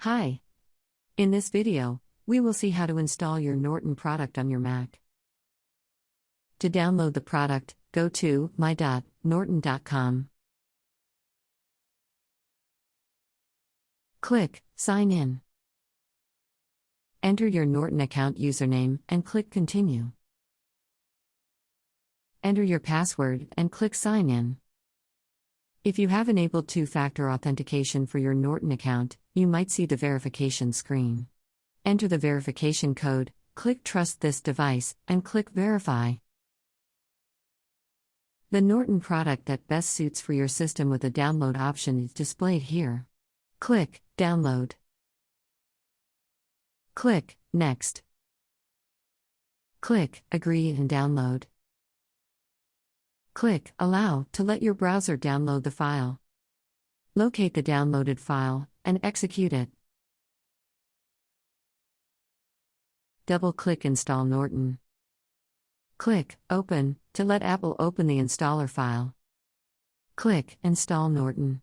Hi. In this video, we will see how to install your Norton product on your Mac. To download the product, go to my.norton.com. Click Sign In. Enter your Norton account username and click Continue. Enter your password and click Sign In. If you have enabled two-factor authentication for your Norton account, you might see the verification screen. Enter the verification code, click Trust this device, and click Verify. The Norton product that best suits for your system with a download option is displayed here. Click Download. Click Next. Click Agree and download. Click Allow to let your browser download the file. Locate the downloaded file and execute it. Double-click Install Norton. Click Open to let Apple open the installer file. Click Install Norton.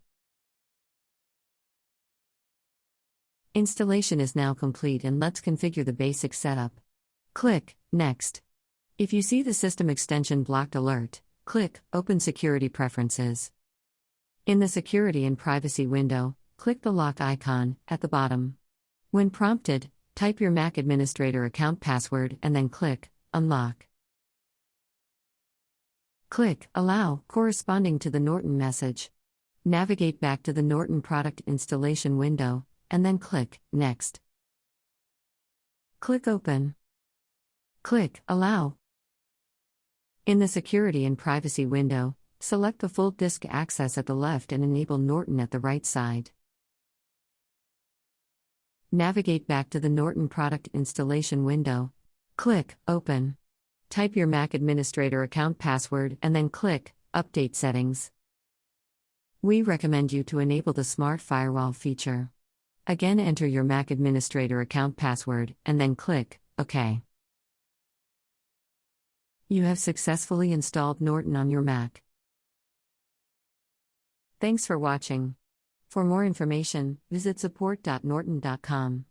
Installation is now complete, and let's configure the basic setup. Click Next. If you see the system extension blocked alert, click Open Security Preferences. In the Security and Privacy window, click the lock icon at the bottom. When prompted, type your Mac administrator account password and then click Unlock. Click Allow corresponding to the Norton message. Navigate back to the Norton product installation window, and then click Next. Click Open. Click Allow. In the Security and Privacy window, select the full disk access at the left and enable Norton at the right side. Navigate back to the Norton product installation window. Click Open. Type your Mac administrator account password and then click Update Settings. We recommend you to enable the Smart Firewall feature. Again, enter your Mac administrator account password and then click OK. You have successfully installed Norton on your Mac. Thanks for watching. For more information, visit support.norton.com.